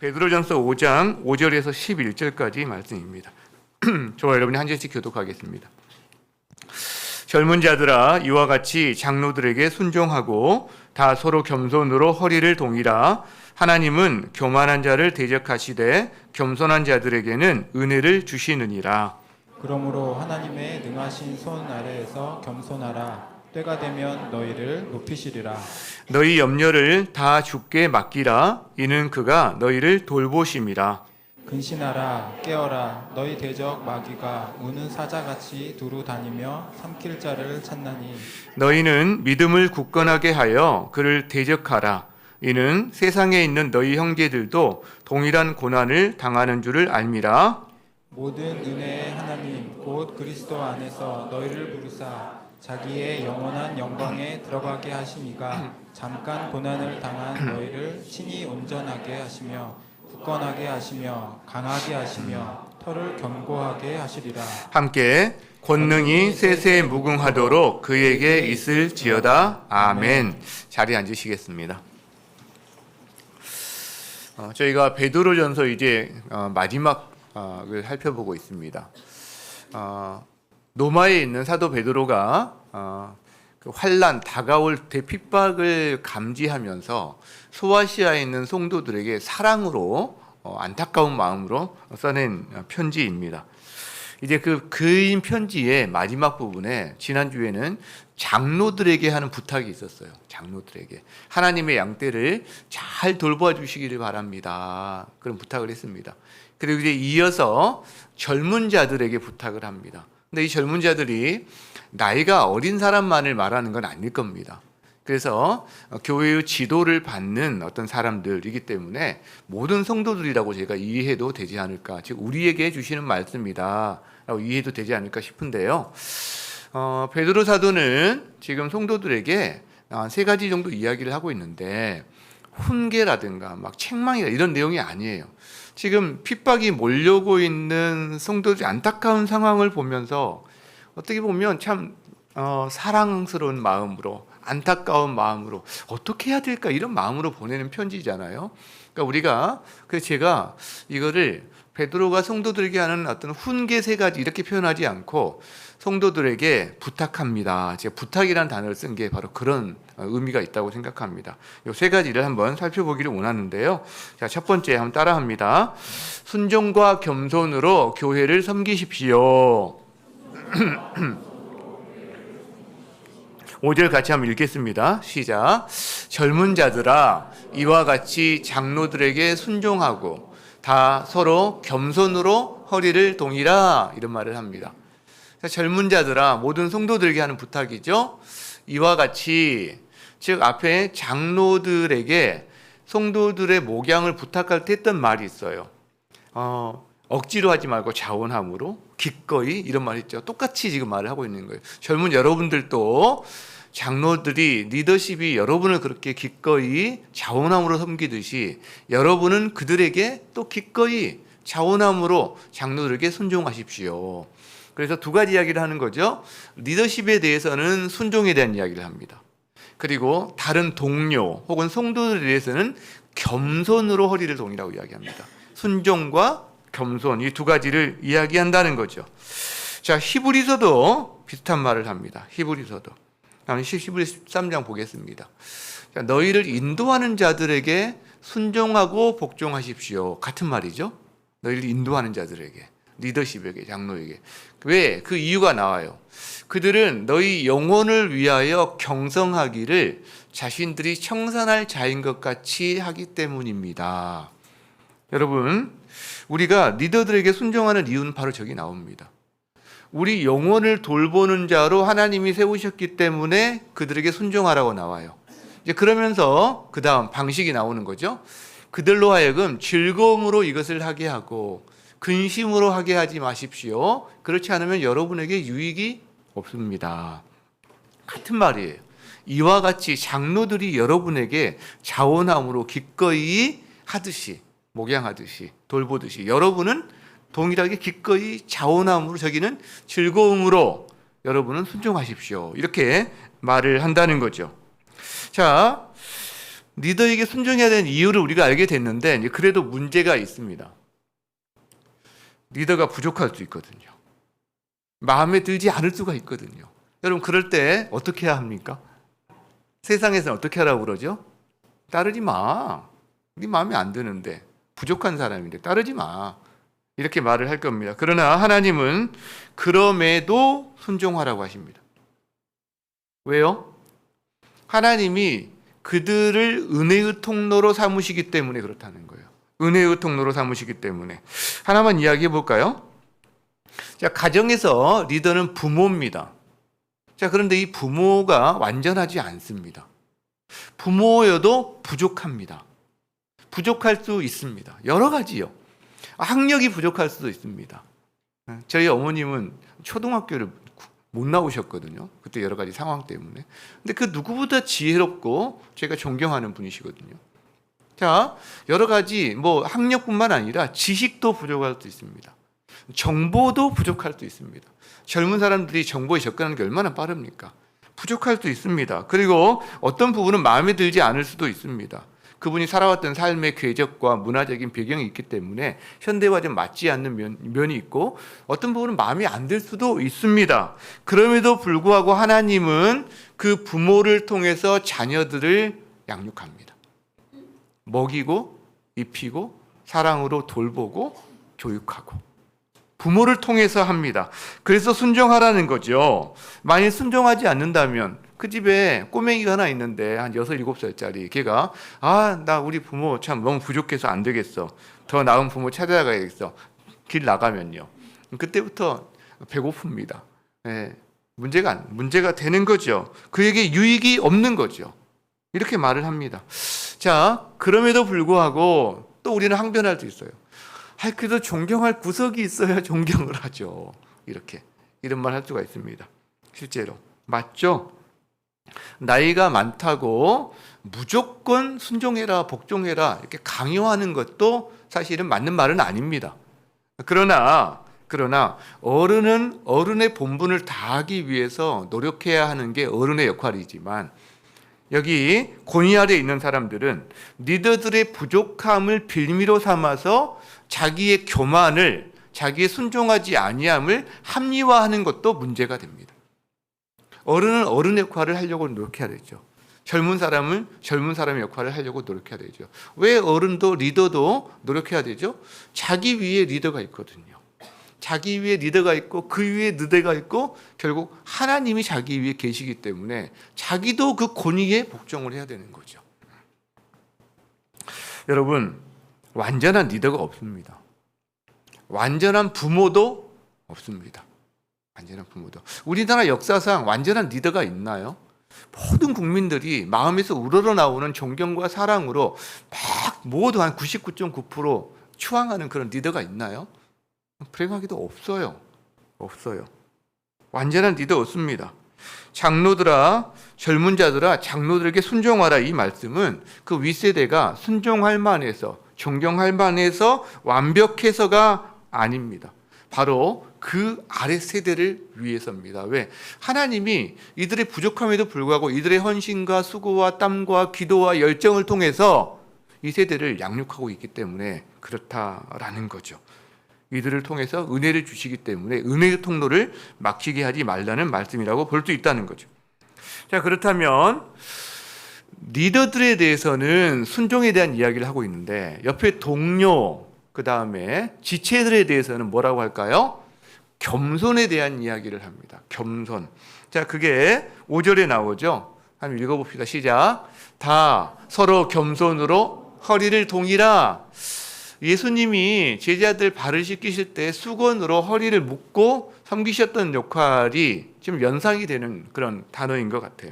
베드로전서 5장 5절에서 11절까지 말씀입니다. 저와 여러분이 한 절씩 교독하겠습니다. 젊은 자들아, 이와 같이 장로들에게 순종하고 다 서로 겸손으로 허리를 동이라. 하나님은 교만한 자를 대적하시되 겸손한 자들에게는 은혜를 주시느니라. 그러므로 하나님의 능하신 손 아래에서 겸손하라. 때가 되면 너희를 높이시리라. 너희 염려를 다 주께 맡기라. 이는 그가 너희를 돌보심이라. 근신하라. 깨어라. 너희 대적 마귀가 우는 사자같이 두루 다니며 삼킬 자를 찾나니 너희는 믿음을 굳건하게 하여 그를 대적하라. 이는 세상에 있는 너희 형제들도 동일한 고난을 당하는 줄을 알미라. 모든 은혜의 하나님 곧 그리스도 안에서 너희를 부르사 자기의 영원한 영광에 들어가게 하시니가 잠깐 고난을 당한 너희를 친히 온전하게 하시며 굳건하게 하시며 강하게 하시며 털을 견고하게 하시리라. 함께 권능이 세세 무궁하도록 그에게 있을지어다. 아멘. 자리에 앉으시겠습니다. 저희가 베드로전서 이제 마지막을 살펴보고 있습니다. 로마에 있는 사도 베드로가 그 환난 다가올 대핍박을 감지하면서 소아시아에 있는 성도들에게 사랑으로 안타까운 마음으로 써낸 편지입니다. 이제 그 그인 편지의 마지막 부분에 지난주에는 장로들에게 하는 부탁이 있었어요. 장로들에게 하나님의 양떼를 잘 돌봐 주시기를 바랍니다. 그런 부탁을 했습니다. 그리고 이제 이어서 젊은 자들에게 부탁을 합니다. 근데 이 젊은 자들이 나이가 어린 사람만을 말하는 건 아닐 겁니다. 그래서 교회의 지도를 받는 어떤 사람들이기 때문에 모든 성도들이라고 제가 이해해도 되지 않을까, 즉 우리에게 주시는 말씀이다 라고 이해해도 되지 않을까 싶은데요. 베드로 사도는 지금 성도들에게 세 가지 정도 이야기를 하고 있는데 훈계라든가 막 책망이다 이런 내용이 아니에요. 지금 핍박이 몰려오고 있는 성도들의 안타까운 상황을 보면서 어떻게 보면 참 사랑스러운 마음으로, 안타까운 마음으로 어떻게 해야 될까 이런 마음으로 보내는 편지잖아요. 그러니까 그래서 제가 이거를 베드로가 성도들에게 하는 어떤 훈계 세 가지 이렇게 표현하지 않고 성도들에게 부탁합니다. 제가 부탁이라는 단어를 쓴 게 바로 그런 의미가 있다고 생각합니다. 이 세 가지를 한번 살펴보기를 원하는데요. 자, 첫 번째 한번 따라합니다. 순종과 겸손으로 교회를 섬기십시오. 5절 같이 한번 읽겠습니다. 시작. 젊은 자들아, 이와 같이 장로들에게 순종하고 다 서로 겸손으로 허리를 동이라. 이런 말을 합니다. 젊은 자들아, 모든 성도들에게 하는 부탁이죠. 이와 같이, 즉 앞에 장로들에게 성도들의 목양을 부탁할 때 했던 말이 있어요. 억지로 하지 말고 자원함으로, 기꺼이, 이런 말 있죠. 똑같이 지금 말을 하고 있는 거예요. 젊은 여러분들도 장로들이, 리더십이 여러분을 그렇게 기꺼이 자원함으로 섬기듯이 여러분은 그들에게 또 기꺼이 자원함으로 장로들에게 순종하십시오. 그래서 두 가지 이야기를 하는 거죠. 리더십에 대해서는 순종에 대한 이야기를 합니다. 그리고 다른 동료 혹은 성도들에 대해서는 겸손으로 허리를 동이라고 이야기합니다. 순종과 겸손, 이 두 가지를 이야기한다는 거죠. 자, 히브리서도 비슷한 말을 합니다. 히브리서도. 히브리 13장 보겠습니다. 자, 너희를 인도하는 자들에게 순종하고 복종하십시오. 같은 말이죠. 너희를 인도하는 자들에게, 리더십에게, 장로에게. 왜? 그 이유가 나와요. 그들은 너희 영혼을 위하여 경성하기를 자신들이 청산할 자인 것 같이 하기 때문입니다. 여러분, 우리가 리더들에게 순종하는 이유는 바로 저기 나옵니다. 우리 영혼을 돌보는 자로 하나님이 세우셨기 때문에 그들에게 순종하라고 나와요. 이제 그러면서 그 다음 방식이 나오는 거죠. 그들로 하여금 즐거움으로 이것을 하게 하고 근심으로 하게 하지 마십시오. 그렇지 않으면 여러분에게 유익이 없습니다. 같은 말이에요. 이와 같이 장로들이 여러분에게 자원함으로 기꺼이 하듯이, 목양하듯이, 돌보듯이 여러분은 동일하게 기꺼이 자원함으로, 저기는 즐거움으로 여러분은 순종하십시오. 이렇게 말을 한다는 거죠. 자, 리더에게 순종해야 되는 이유를 우리가 알게 됐는데 이제 그래도 문제가 있습니다. 리더가 부족할 수 있거든요. 마음에 들지 않을 수가 있거든요. 여러분 그럴 때 어떻게 해야 합니까? 세상에서는 어떻게 하라고 그러죠? 따르지 마. 네 마음에 안 드는데 부족한 사람인데 따르지 마. 이렇게 말을 할 겁니다. 그러나 하나님은 그럼에도 순종하라고 하십니다. 왜요? 하나님이 그들을 은혜의 통로로 삼으시기 때문에 그렇다는 거예요. 은혜의 통로로 삼으시기 때문에. 하나만 이야기해 볼까요? 자, 가정에서 리더는 부모입니다. 자, 그런데 이 부모가 완전하지 않습니다. 부모여도 부족합니다. 부족할 수 있습니다. 여러 가지요. 학력이 부족할 수도 있습니다. 저희 어머님은 초등학교를 못 나오셨거든요. 그때 여러 가지 상황 때문에. 근데 그 누구보다 지혜롭고 제가 존경하는 분이시거든요. 자, 여러 가지 학력뿐만 아니라 지식도 부족할 수 있습니다. 정보도 부족할 수 있습니다. 젊은 사람들이 정보에 접근하는 게 얼마나 빠릅니까? 부족할 수 있습니다. 그리고 어떤 부분은 마음에 들지 않을 수도 있습니다. 그분이 살아왔던 삶의 궤적과 문화적인 배경이 있기 때문에 현대와 좀 맞지 않는 면이 있고 어떤 부분은 마음에 안 들 수도 있습니다. 그럼에도 불구하고 하나님은 그 부모를 통해서 자녀들을 양육합니다. 먹이고 입히고 사랑으로 돌보고 교육하고 부모를 통해서 합니다. 그래서 순종하라는 거죠. 만약 순종하지 않는다면 그 집에 꼬맹이가 하나 있는데 한 6, 7살짜리 걔가 나 우리 부모 참 너무 부족해서 안 되겠어. 더 나은 부모 찾아가야겠어. 길 나가면요. 그때부터 배고픕니다. 네, 문제가 되는 거죠. 그에게 유익이 없는 거죠. 이렇게 말을 합니다. 자, 그럼에도 불구하고 또 우리는 항변할 수 있어요. 그래도 존경할 구석이 있어야 존경을 하죠. 이런 말 할 수가 있습니다. 실제로 맞죠? 나이가 많다고 무조건 순종해라, 복종해라 이렇게 강요하는 것도 사실은 맞는 말은 아닙니다. 그러나 어른은 어른의 본분을 다하기 위해서 노력해야 하는 게 어른의 역할이지만 여기 권위 아래에 있는 사람들은 리더들의 부족함을 빌미로 삼아서 자기의 교만을, 자기의 순종하지 아니함을 합리화하는 것도 문제가 됩니다. 어른은 어른 역할을 하려고 노력해야 되죠. 젊은 사람은 젊은 사람의 역할을 하려고 노력해야 되죠. 왜 어른도 리더도 노력해야 되죠? 자기 위에 리더가 있거든요. 자기 위에 리더가 있고 그 위에 리더가 있고 결국 하나님이 자기 위에 계시기 때문에 자기도 그 권위에 복종을 해야 되는 거죠. 여러분, 완전한 리더가 없습니다. 완전한 부모도 없습니다. 완전한 부모도. 우리나라 역사상 완전한 리더가 있나요? 모든 국민들이 마음에서 우러러 나오는 존경과 사랑으로 막 모두 한 99.9% 추앙하는 그런 리더가 있나요? 불행하게도 없어요. 완전한 리더 없습니다. 장로들아, 젊은 자들아, 장로들에게 순종하라 이 말씀은 그 윗세대가 순종할 만해서 존경할 만해서 완벽해서가 아닙니다. 바로 그 아래 세대를 위해서입니다. 왜? 하나님이 이들의 부족함에도 불구하고 이들의 헌신과 수고와 땀과 기도와 열정을 통해서 이 세대를 양육하고 있기 때문에 그렇다라는 거죠. 이들을 통해서 은혜를 주시기 때문에 은혜의 통로를 막히게 하지 말라는 말씀이라고 볼 수 있다는 거죠. 자, 그렇다면 리더들에 대해서는 순종에 대한 이야기를 하고 있는데 옆에 동료, 그 다음에 지체들에 대해서는 뭐라고 할까요? 겸손에 대한 이야기를 합니다. 겸손. 자, 그게 5절에 나오죠. 한번 읽어봅시다. 시작. 다 서로 겸손으로 허리를 동이라. 예수님이 제자들 발을 씻기실 때 수건으로 허리를 묶고 섬기셨던 역할이 지금 연상이 되는 그런 단어인 것 같아요.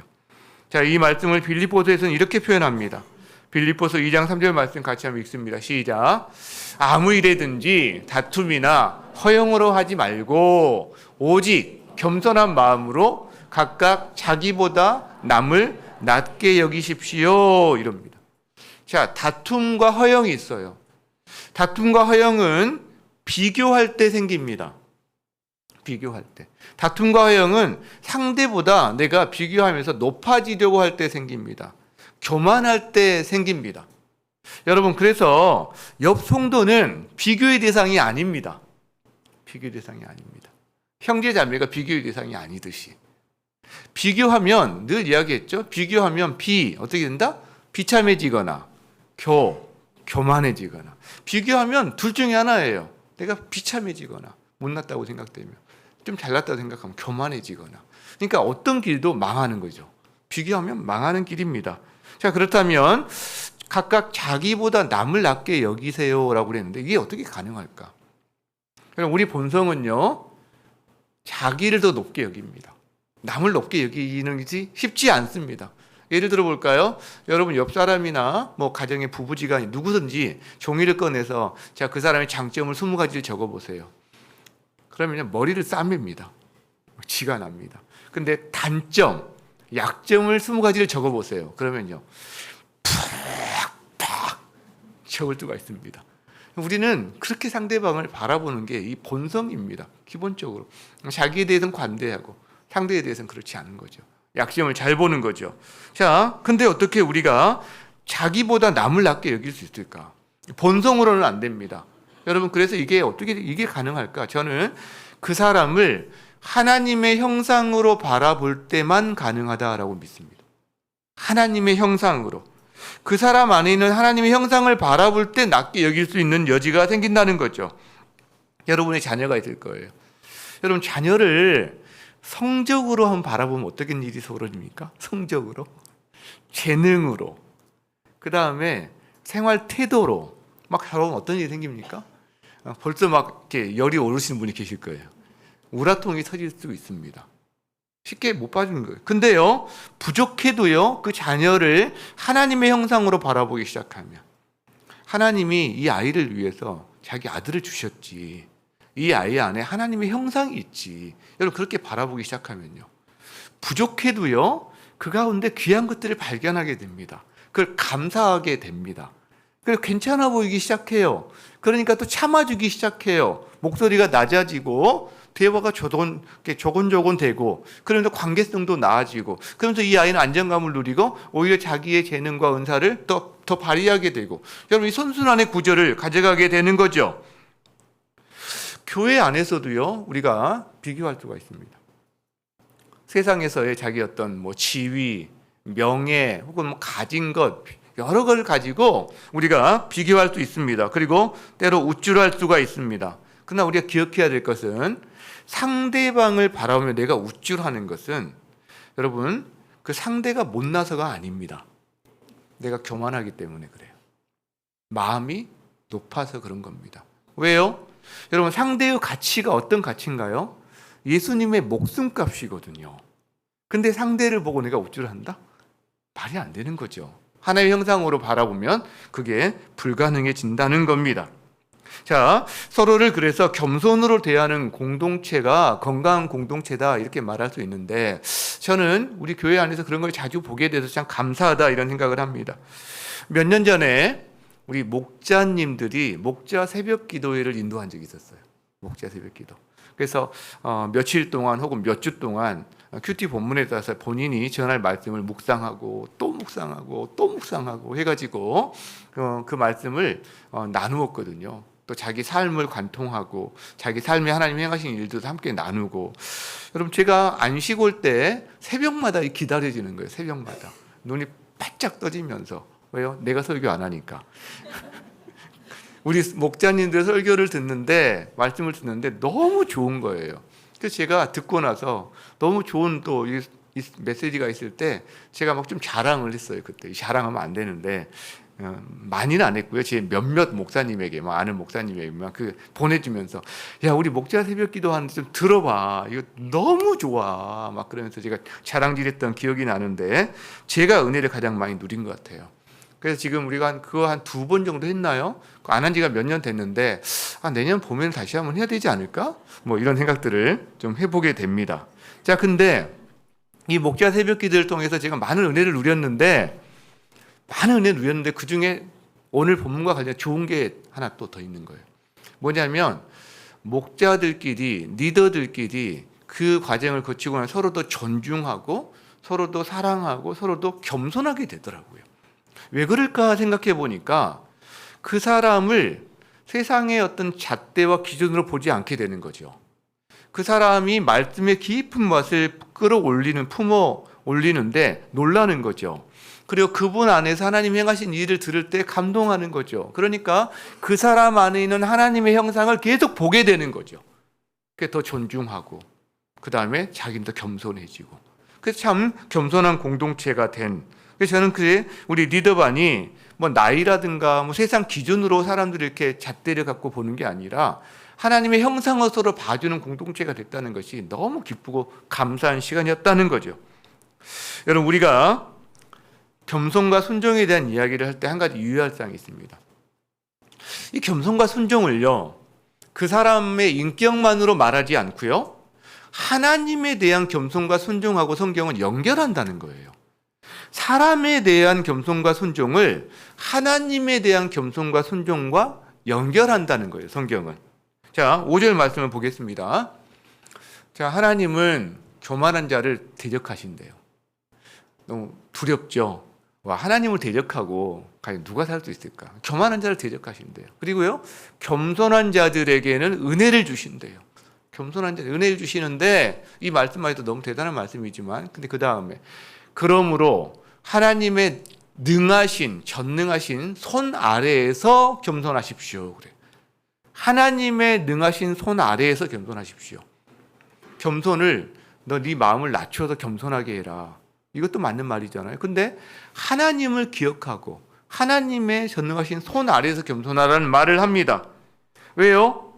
자, 이 말씀을 빌립보서에서는 이렇게 표현합니다. 빌립보서 2장 3절 말씀 같이 한번 읽습니다. 시작. 아무 일에든지 다툼이나 허영으로 하지 말고 오직 겸손한 마음으로 각각 자기보다 남을 낮게 여기십시오. 이럽니다. 자, 다툼과 허영이 있어요. 다툼과 허영은 비교할 때 생깁니다. 비교할 때. 다툼과 허영은 상대보다 내가 비교하면서 높아지려고 할 때 생깁니다. 교만할 때 생깁니다. 여러분, 그래서 옆 성도는 비교의 대상이 아닙니다. 비교의 대상이 아닙니다. 형제 자매가 비교의 대상이 아니듯이. 비교하면 늘 이야기했죠. 비교하면 어떻게 된다? 비참해지거나 교만해지거나. 비교하면 둘 중에 하나예요. 내가 비참해지거나 못났다고 생각되면, 좀 잘났다고 생각하면 교만해지거나. 그러니까 어떤 길도 망하는 거죠. 비교하면 망하는 길입니다. 자, 그렇다면 각각 자기보다 남을 낮게 여기세요라고 그랬는데 이게 어떻게 가능할까? 우리 본성은요, 자기를 더 높게 여깁니다. 남을 높게 여기는 것이 쉽지 않습니다. 예를 들어 볼까요? 여러분, 옆 사람이나 뭐 가정의 부부지간이 누구든지 종이를 꺼내서 자, 그 사람의 장점을 20가지를 적어보세요. 그러면 머리를 싸맵니다. 지가 납니다. 근데 단점, 약점을 20가지를 적어보세요. 그러면요, 팍팍 적을 수가 있습니다. 우리는 그렇게 상대방을 바라보는 게 이 본성입니다. 기본적으로 자기에 대해서는 관대하고 상대에 대해서는 그렇지 않은 거죠. 약점을 잘 보는 거죠. 자, 근데 어떻게 우리가 자기보다 남을 낮게 여길 수 있을까? 본성으로는 안 됩니다. 여러분, 그래서 이게 어떻게 가능할까? 저는 그 사람을 하나님의 형상으로 바라볼 때만 가능하다라고 믿습니다. 하나님의 형상으로. 그 사람 안에 있는 하나님의 형상을 바라볼 때 낮게 여길 수 있는 여지가 생긴다는 거죠. 여러분의 자녀가 있을 거예요. 여러분, 자녀를 성적으로 한번 바라보면 어떤 일이 벌어집니까? 성적으로, 재능으로, 그 다음에 생활 태도로 막 바라보면 어떤 일이 생깁니까? 벌써 막 이렇게 열이 오르시는 분이 계실 거예요. 우라통이 터질 수 있습니다. 쉽게 못 봐주는 거예요. 근데요, 부족해도요, 그 자녀를 하나님의 형상으로 바라보기 시작하면, 하나님이 이 아이를 위해서 자기 아들을 주셨지, 이 아이 안에 하나님의 형상이 있지, 여러분 그렇게 바라보기 시작하면요, 부족해도요, 그 가운데 귀한 것들을 발견하게 됩니다. 그걸 감사하게 됩니다. 그래서 괜찮아 보이기 시작해요. 그러니까 또 참아주기 시작해요. 목소리가 낮아지고 대화가 조곤조곤 되고, 그러면서 관계성도 나아지고, 그러면서 이 아이는 안정감을 누리고 오히려 자기의 재능과 은사를 더 발휘하게 되고, 여러분 이 선순환의 구조를 가져가게 되는 거죠. 교회 안에서도요, 우리가 비교할 수가 있습니다. 세상에서의 자기 어떤 뭐 지위, 명예, 혹은 뭐 가진 것, 여러 걸 가지고 우리가 비교할 수 있습니다. 그리고 때로 우쭐할 수가 있습니다. 그러나 우리가 기억해야 될 것은, 상대방을 바라보며 내가 우쭐하는 것은, 여러분, 그 상대가 못나서가 아닙니다. 내가 교만하기 때문에 그래요. 마음이 높아서 그런 겁니다. 왜요? 여러분, 상대의 가치가 어떤 가치인가요? 예수님의 목숨값이거든요. 근데 상대를 보고 내가 우쭐한다? 말이 안 되는 거죠. 하나의 형상으로 바라보면 그게 불가능해진다는 겁니다. 자, 서로를 그래서 겸손으로 대하는 공동체가 건강한 공동체다, 이렇게 말할 수 있는데, 저는 우리 교회 안에서 그런 걸 자주 보게 돼서 참 감사하다, 이런 생각을 합니다. 몇 년 전에 우리 목자님들이 목자 새벽 기도회를 인도한 적이 있었어요. 목자 새벽 기도. 그래서 며칠 동안 혹은 몇 주 동안 큐티 본문에 따라서 본인이 전할 말씀을 묵상하고 또 묵상하고 또 묵상하고 해가지고 그 말씀을 나누었거든요. 또 자기 삶을 관통하고 자기 삶에 하나님 행하신 일들도 함께 나누고. 여러분, 제가 안식 올 때 새벽마다 기다려지는 거예요. 새벽마다 눈이 바짝 떠지면서. 왜요? 내가 설교 안 하니까. 우리 목자님들 설교를 듣는데, 말씀을 듣는데 너무 좋은 거예요. 그래서 제가 듣고 나서 너무 좋은 또 이 메시지가 있을 때 제가 막 좀 자랑을 했어요. 그때 자랑하면 안 되는데, 많이는 안 했고요. 제 몇몇 목사님에게만, 아는 목사님에게만 보내주면서, 야, 우리 목자 새벽 기도하는데 좀 들어봐, 이거 너무 좋아, 막 그러면서 제가 자랑질했던 기억이 나는데, 제가 은혜를 가장 많이 누린 것 같아요. 그래서 지금 우리가 그거 한 2번 정도 했나요? 안 한 지가 몇 년 됐는데, 내년 봄에는 다시 한번 해야 되지 않을까? 뭐 이런 생각들을 좀 해보게 됩니다. 자, 근데 이 목자 새벽 기도를 통해서 제가 많은 은혜를 누렸는데, 그 중에 오늘 본문과 관련 좋은 게 하나 또 더 있는 거예요. 뭐냐면, 목자들끼리, 리더들끼리 그 과정을 거치고 나면 서로도 존중하고, 서로도 사랑하고, 서로도 겸손하게 되더라고요. 왜 그럴까 생각해 보니까 그 사람을 세상의 어떤 잣대와 기준으로 보지 않게 되는 거죠. 그 사람이 말씀의 깊은 맛을 끌어올리는, 품어 올리는데 놀라는 거죠. 그리고 그분 안에서 하나님이 행하신 일을 들을 때 감동하는 거죠. 그러니까 그 사람 안에 있는 하나님의 형상을 계속 보게 되는 거죠. 그게 더 존중하고, 그 다음에 자기는 더 겸손해지고. 그래서 참 겸손한 공동체가 된. 그래서 저는 우리 리더반이 뭐 나이라든가 뭐 세상 기준으로 사람들을 이렇게 잣대를 갖고 보는 게 아니라 하나님의 형상을 서로 봐주는 공동체가 됐다는 것이 너무 기쁘고 감사한 시간이었다는 거죠. 여러분, 우리가 겸손과 순종에 대한 이야기를 할 때 한 가지 유의할 사항이 있습니다. 이 겸손과 순종을요, 그 사람의 인격만으로 말하지 않고요, 하나님에 대한 겸손과 순종하고 성경은 연결한다는 거예요. 사람에 대한 겸손과 순종을 하나님에 대한 겸손과 순종과 연결한다는 거예요, 성경은. 자, 5절 말씀을 보겠습니다. 자, 하나님은 교만한 자를 대적하신대요. 너무 두렵죠? 와, 하나님을 대적하고 과연 누가 살 수 있을까? 교만한 자를 대적하신대요. 그리고요, 겸손한 자들에게는 은혜를 주신대요. 겸손한 자들 은혜를 주시는데, 이 말씀만 해도 너무 대단한 말씀이지만, 근데 그 다음에 그러므로 하나님의 능하신, 전능하신 손 아래에서 겸손하십시오. 그래. 하나님의 능하신 손 아래에서 겸손하십시오. 겸손을 너 네 마음을 낮춰서 겸손하게 해라. 이것도 맞는 말이잖아요. 근데 하나님을 기억하고 하나님의 전능하신 손 아래에서 겸손하라는 말을 합니다. 왜요?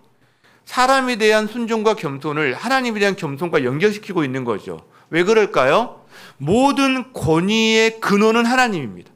사람에 대한 순종과 겸손을 하나님에 대한 겸손과 연결시키고 있는 거죠. 왜 그럴까요? 모든 권위의 근원은 하나님입니다.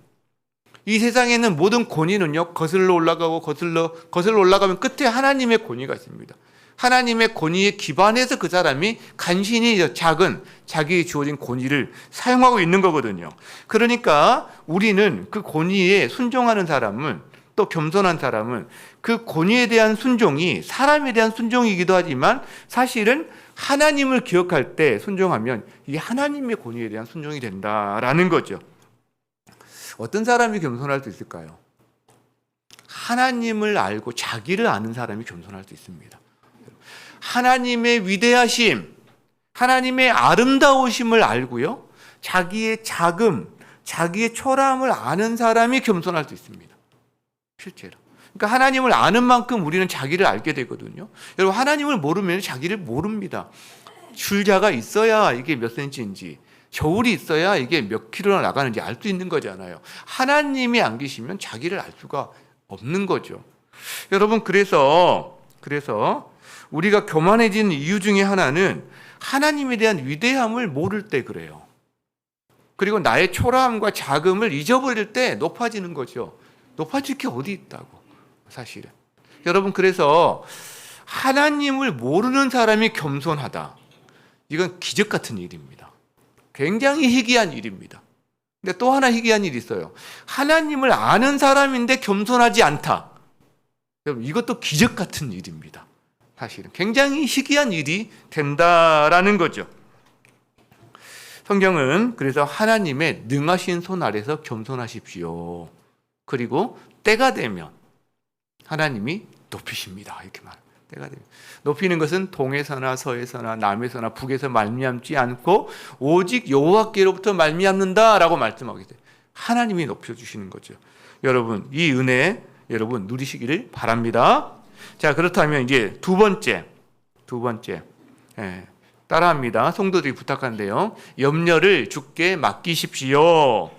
이 세상에 있는 모든 권위는요, 거슬러 올라가고 거슬러 올라가면 끝에 하나님의 권위가 있습니다. 하나님의 권위에 기반해서 그 사람이 간신히 작은 자기의 주어진 권위를 사용하고 있는 거거든요. 그러니까 우리는 그 권위에 순종하는 사람은, 또 겸손한 사람은 그 권위에 대한 순종이 사람에 대한 순종이기도 하지만 사실은 하나님을 기억할 때 순종하면 이게 하나님의 권위에 대한 순종이 된다라는 거죠. 어떤 사람이 겸손할 수 있을까요? 하나님을 알고 자기를 아는 사람이 겸손할 수 있습니다. 하나님의 위대하심, 하나님의 아름다우심을 알고요, 자기의 작음, 자기의 초라함을 아는 사람이 겸손할 수 있습니다. 실제로. 그러니까 하나님을 아는 만큼 우리는 자기를 알게 되거든요. 여러분, 하나님을 모르면 자기를 모릅니다. 줄자가 있어야 이게 몇 센치인지, 저울이 있어야 이게 몇 킬로나 나가는지 알 수 있는 거잖아요. 하나님이 안 계시면 자기를 알 수가 없는 거죠. 여러분, 그래서 우리가 교만해지는 이유 중에 하나는 하나님에 대한 위대함을 모를 때 그래요. 그리고 나의 초라함과 작음을 잊어버릴 때 높아지는 거죠. 높아질 게 어디 있다고, 사실은. 여러분, 그래서 하나님을 모르는 사람이 겸손하다. 이건 기적 같은 일입니다. 굉장히 희귀한 일입니다. 근데 또 하나 희귀한 일이 있어요. 하나님을 아는 사람인데 겸손하지 않다. 여러분, 이것도 기적 같은 일입니다. 사실은 굉장히 희귀한 일이 된다라는 거죠. 성경은 그래서 하나님의 능하신 손 아래서 겸손하십시오. 그리고 때가 되면 하나님이 높이십니다. 이렇게 말합니다. 때가 되면. 높이는 것은 동에서나 서에서나 남에서나 북에서 말미암지 않고 오직 여호와께로부터 말미암는다라고 말씀하게 돼요. 하나님이 높여주시는 거죠. 여러분, 이 은혜 여러분 누리시기를 바랍니다. 자, 그렇다면 이제 두 번째, 따라합니다. 성도들이 부탁한데요. 염려를 주께 맡기십시오.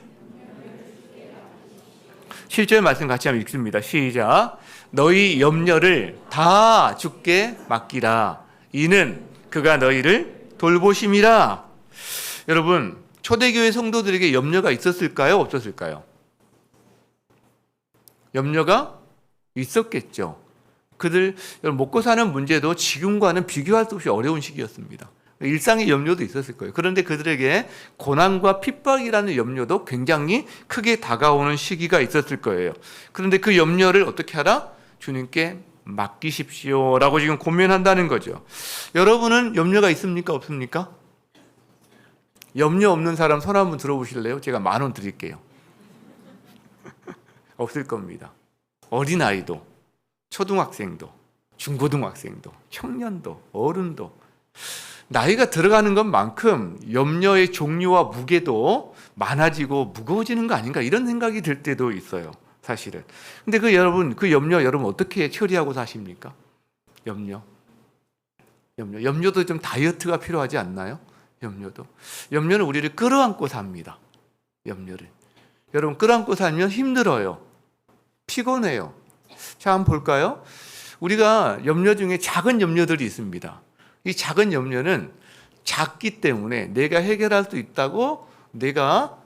7절 말씀 같이 한번 읽습니다. 시작. 너희 염려를 다 주께 맡기라. 이는 그가 너희를 돌보심이라. 여러분, 초대교회 성도들에게 염려가 있었을까요? 없었을까요? 염려가 있었겠죠. 그들 먹고 사는 문제도 지금과는 비교할 수 없이 어려운 시기였습니다. 일상의 염려도 있었을 거예요. 그런데 그들에게 고난과 핍박이라는 염려도 굉장히 크게 다가오는 시기가 있었을 거예요. 그런데 그 염려를 어떻게 하라? 주님께 맡기십시오라고 지금 고민한다는 거죠. 여러분은 염려가 있습니까? 없습니까? 염려 없는 사람 손 한번 들어보실래요? 제가 10,000원 드릴게요. 없을 겁니다. 어린아이도, 초등학생도, 중고등학생도, 청년도, 어른도 나이가 들어가는 것만큼 염려의 종류와 무게도 많아지고 무거워지는 거 아닌가 이런 생각이 들 때도 있어요. 사실은. 근데 그 염려 여러분 어떻게 처리하고 사십니까? 염려도 좀 다이어트가 필요하지 않나요? 염려는 우리를 끌어안고 삽니다. 여러분 끌어안고 살면 힘들어요. 피곤해요. 자, 한번 볼까요? 우리가 염려 중에 작은 염려들이 있습니다. 이 작은 염려는 작기 때문에 내가 해결할 수 있다고 내가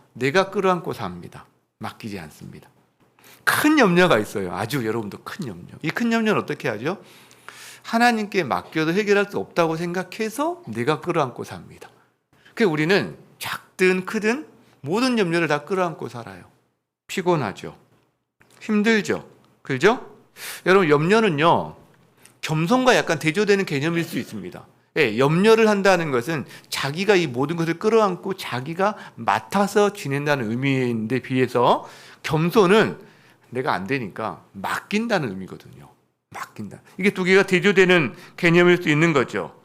끌어안고 삽니다. 맡기지 않습니다. 큰 염려가 있어요. 아주 여러분도 큰 염려. 이 큰 염려는 어떻게 하죠? 하나님께 맡겨도 해결할 수 없다고 생각해서 내가 끌어안고 삽니다. 그래서 우리는 작든 크든 모든 염려를 다 끌어안고 살아요. 피곤하죠. 힘들죠. 그죠? 여러분 염려는요. 겸손과 약간 대조되는 개념일 수 있습니다. 예, 염려를 한다는 것은 자기가 이 모든 것을 끌어안고 자기가 맡아서 지낸다는 의미인데 비해서 겸손은 내가 안 되니까 맡긴다는 의미거든요. 맡긴다. 이게 두 개가 대조되는 개념일 수 있는 거죠.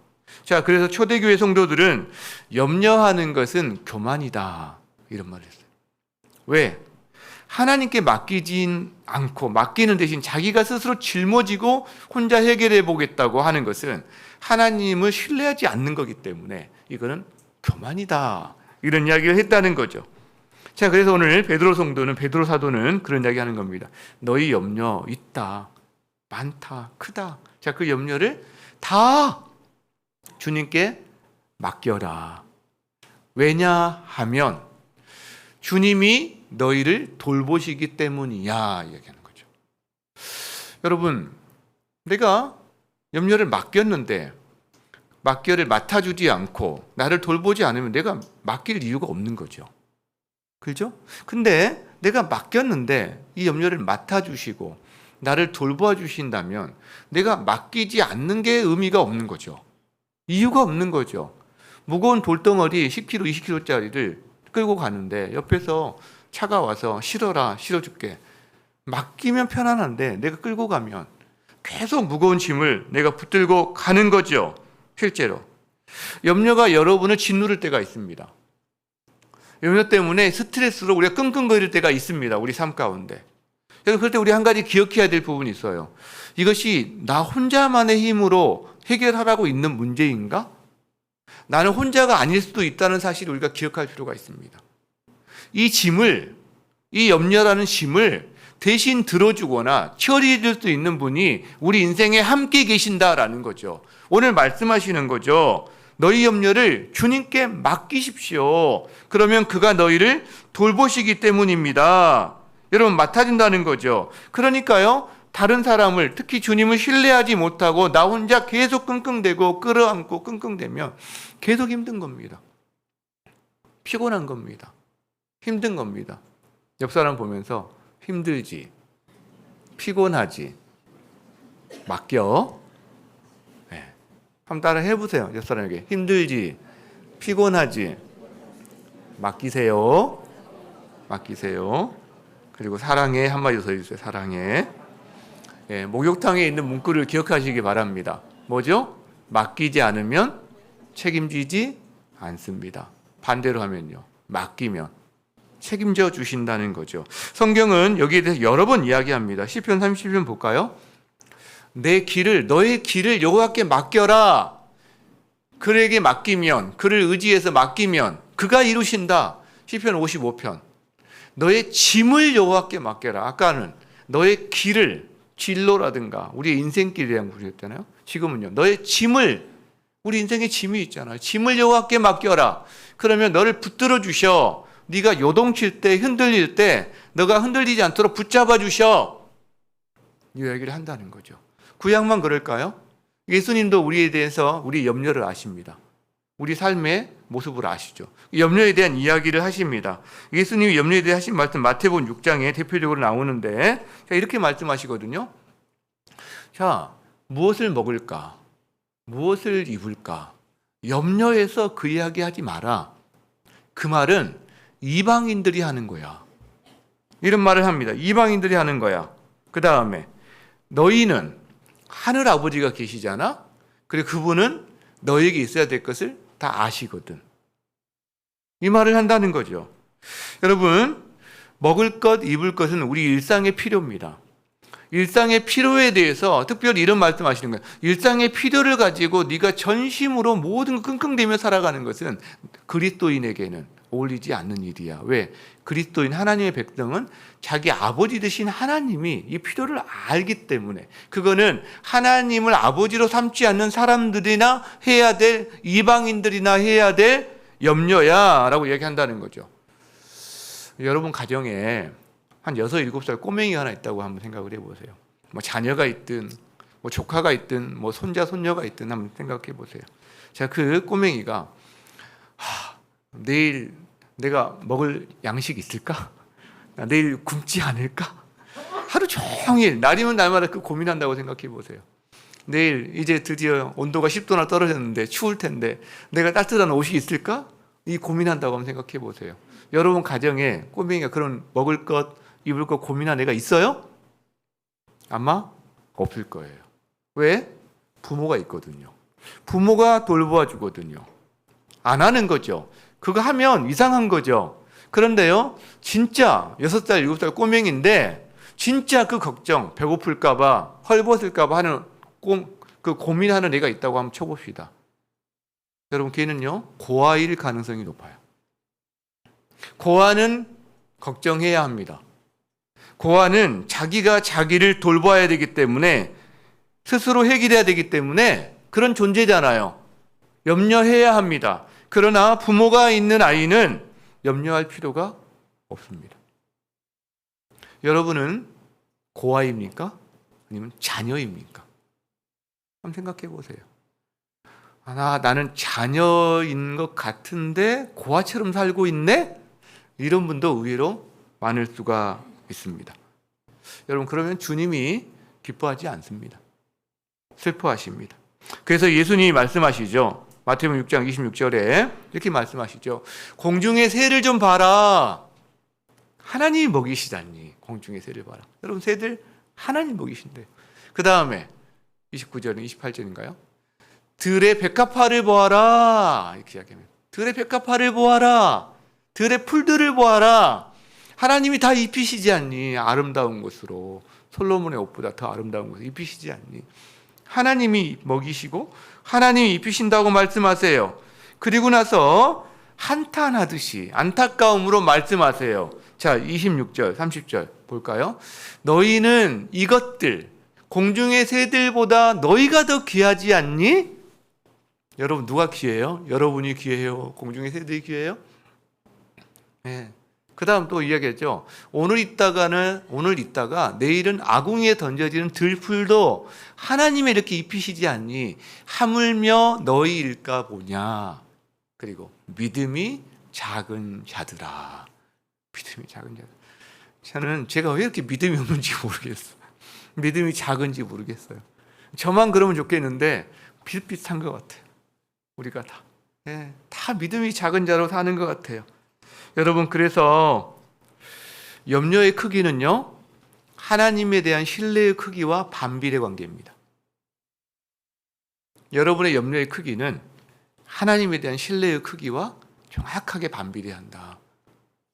자, 그래서 초대교회 성도들은 염려하는 것은 교만이다. 이런 말을 했어요. 왜? 하나님께 맡기진 않고 맡기는 대신 자기가 스스로 짊어지고 혼자 해결해 보겠다고 하는 것은 하나님을 신뢰하지 않는 거기 때문에 이거는 교만이다. 이런 이야기를 했다는 거죠. 자, 그래서 오늘 베드로 사도는 그런 이야기 하는 겁니다. 너희 염려 있다. 많다. 크다. 자, 그 염려를 다 주님께 맡겨라. 왜냐하면 주님이 너희를 돌보시기 때문이야. 이야기하는 거죠. 여러분, 내가 염려를 맡겼는데 맡아주지 않고 나를 돌보지 않으면 내가 맡길 이유가 없는 거죠. 그렇죠? 근데 내가 맡겼는데 이 염려를 맡아주시고 나를 돌보아 주신다면 내가 맡기지 않는 게 의미가 없는 거죠. 이유가 없는 거죠. 무거운 돌덩어리 10kg, 20kg짜리를 끌고 가는데 옆에서 차가 와서 실어줄게. 맡기면 편안한데 내가 끌고 가면 계속 무거운 짐을 내가 붙들고 가는 거죠. 실제로. 염려가 여러분을 짓누를 때가 있습니다. 염려 때문에 스트레스로 우리가 끙끙거릴 때가 있습니다. 우리 삶 가운데. 그럴 때 우리 한 가지 기억해야 될 부분이 있어요. 이것이 나 혼자만의 힘으로 해결하라고 있는 문제인가? 나는 혼자가 아닐 수도 있다는 사실을 우리가 기억할 필요가 있습니다. 이 염려라는 짐을 대신 들어주거나 처리해 줄 수 있는 분이 우리 인생에 함께 계신다라는 거죠. 오늘 말씀하시는 거죠. 너희 염려를 주님께 맡기십시오. 그러면 그가 너희를 돌보시기 때문입니다. 여러분, 맡아준다는 거죠. 그러니까요, 다른 사람을, 특히 주님을 신뢰하지 못하고 나 혼자 계속 끙끙대고 끌어안고 끙끙대면 계속 힘든 겁니다. 피곤한 겁니다. 힘든 겁니다. 옆 사람 보면서 힘들지, 피곤하지, 맡겨. 네. 한번 따라 해보세요. 옆 사람에게 힘들지, 피곤하지, 맡기세요. 그리고 사랑해 한마디 더 해주세요. 사랑해. 예, 목욕탕에 있는 문구를 기억하시기 바랍니다. 뭐죠? 맡기지 않으면 책임지지 않습니다. 반대로 하면요, 맡기면 책임져 주신다는 거죠. 성경은 여기에 대해서 여러 번 이야기합니다. 시편 30편 볼까요? 너의 길을 여호와께 맡겨라. 그에게 맡기면, 그를 의지해서 맡기면 그가 이루신다. 시편 55편. 너의 짐을 여호와께 맡겨라. 아까는 너의 길을, 진로라든가 우리의 인생길에 대한 구조였잖아요. 지금은요, 너의 짐을, 우리 인생에 짐이 있잖아요. 짐을 여호와께 맡겨라. 그러면 너를 붙들어 주셔. 네가 요동칠 때, 흔들릴 때 너가 흔들리지 않도록 붙잡아 주셔. 이 이야기를 한다는 거죠. 구약만 그럴까요? 예수님도 우리에 대해서 우리 염려를 아십니다. 우리 삶의 모습을 아시죠. 염려에 대한 이야기를 하십니다. 예수님이 염려에 대해 하신 말씀 마태복음 6장에 대표적으로 나오는데, 자, 이렇게 말씀하시거든요. 자, 무엇을 먹을까? 무엇을 입을까? 염려해서 그 이야기 하지 마라. 그 말은 이방인들이 하는 거야. 이런 말을 합니다. 이방인들이 하는 거야. 그 다음에 너희는 하늘 아버지가 계시잖아. 그리고 그분은 너에게 있어야 될 것을 다 아시거든. 이 말을 한다는 거죠. 여러분, 먹을 것, 입을 것은 우리 일상의 필요입니다. 일상의 필요에 대해서 특별히 이런 말씀하시는 거예요. 일상의 필요를 가지고 네가 전심으로 모든 끙끙대며 살아가는 것은 그리스도인에게는 어울리지 않는 일이야. 왜? 그리스도인 하나님의 백성은 자기 아버지 되신 하나님이 이 필요를 알기 때문에, 그거는 하나님을 아버지로 삼지 않는 사람들이나 해야 될, 이방인들이나 해야 될 염려야 라고 얘기한다는 거죠. 여러분 가정에 한 6, 7살 꼬맹이 하나 있다고 한번 생각을 해보세요. 뭐 자녀가 있든 뭐 조카가 있든 뭐 손자 손녀가 있든 한번 생각해 보세요. 자, 그 꼬맹이가 내일 내가 먹을 양식 있을까? 내일 굶지 않을까? 하루 종일 날이면 날마다 그 고민한다고 생각해 보세요. 내일 이제 드디어 온도가 10도나 떨어졌는데 추울 텐데 내가 따뜻한 옷이 있을까? 이 고민한다고 한번 생각해 보세요. 여러분 가정에 꼬맹이가 그런 먹을 것, 입을 것 고민한 애가 있어요? 아마 없을 거예요. 왜? 부모가 있거든요. 부모가 돌보아 주거든요. 안 하는 거죠. 그거 하면 이상한 거죠. 그런데요, 진짜 6살, 7살 꼬맹인데 진짜 그 걱정, 배고플까봐, 헐벗을까봐 하는 그 고민하는 애가 있다고 한번 쳐봅시다. 여러분, 걔는요, 고아일 가능성이 높아요. 고아는 걱정해야 합니다. 고아는 자기가 자기를 돌봐야 되기 때문에, 스스로 해결해야 되기 때문에 그런 존재잖아요. 염려해야 합니다. 그러나 부모가 있는 아이는 염려할 필요가 없습니다. 여러분은 고아입니까? 아니면 자녀입니까? 한번 생각해 보세요. 나는 자녀인 것 같은데 고아처럼 살고 있네? 이런 분도 의외로 많을 수가 있습니다. 여러분, 그러면 주님이 기뻐하지 않습니다. 슬퍼하십니다. 그래서 예수님이 말씀하시죠. 마태복음 6장 26절에 이렇게 말씀하시죠. 공중의 새를 좀 봐라. 하나님이 먹이시다니. 공중의 새를 봐라. 여러분, 새들 하나님 먹이신대요. 그 다음에 29절은 28절인가요? 들의 백합화를 보아라. 이렇게 이야기합니다. 들의 백합화를 보아라. 들의 풀들을 보아라. 하나님이 다 입히시지 않니? 아름다운 것으로. 솔로몬의 옷보다 더 아름다운 것을 입히시지 않니? 하나님이 먹이시고 하나님이 입히신다고 말씀하세요. 그리고 나서 한탄하듯이 안타까움으로 말씀하세요. 자, 26절, 30절 볼까요? 너희는 이것들, 공중의 새들보다 너희가 더 귀하지 않니? 여러분, 누가 귀해요? 여러분이 귀해요? 공중의 새들이 귀해요? 네. 그 다음 또 이야기했죠. 오늘 있다가 내일은 아궁이에 던져지는 들풀도 하나님이 이렇게 입히시지 않니? 하물며 너희일까 보냐. 그리고 믿음이 작은 자들아. 믿음이 작은 자들. 제가 왜 이렇게 믿음이 없는지 모르겠어요. 믿음이 작은지 모르겠어요. 저만 그러면 좋겠는데 비슷비슷한 것 같아요. 우리가 다. 네, 다 믿음이 작은 자로 사는 것 같아요. 여러분, 그래서 염려의 크기는요, 하나님에 대한 신뢰의 크기와 반비례 관계입니다. 여러분의 염려의 크기는 하나님에 대한 신뢰의 크기와 정확하게 반비례한다.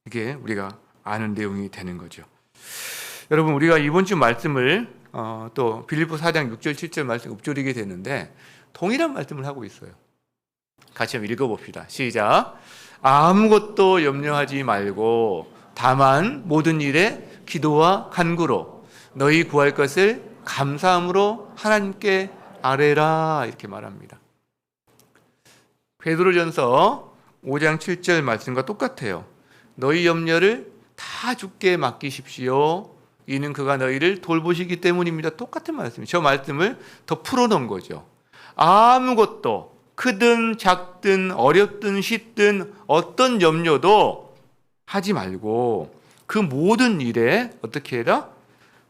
이게 우리가 아는 내용이 되는 거죠. 여러분, 우리가 이번 주 말씀을 또 빌립보 4장 6절 7절 말씀 읊조리게 되는데 동일한 말씀을 하고 있어요. 같이 한번 읽어봅시다. 시작. 아무것도 염려하지 말고 다만 모든 일에 기도와 간구로 너희 구할 것을 감사함으로 하나님께 아뢰라. 이렇게 말합니다. 베드로전서 5장 7절 말씀과 똑같아요. 너희 염려를 다 주께 맡기십시오. 이는 그가 너희를 돌보시기 때문입니다. 똑같은 말씀이에요. 저 말씀을 더 풀어놓은 거죠. 아무것도 크든 작든 어렵든 쉽든 어떤 염려도 하지 말고 그 모든 일에 어떻게 해라?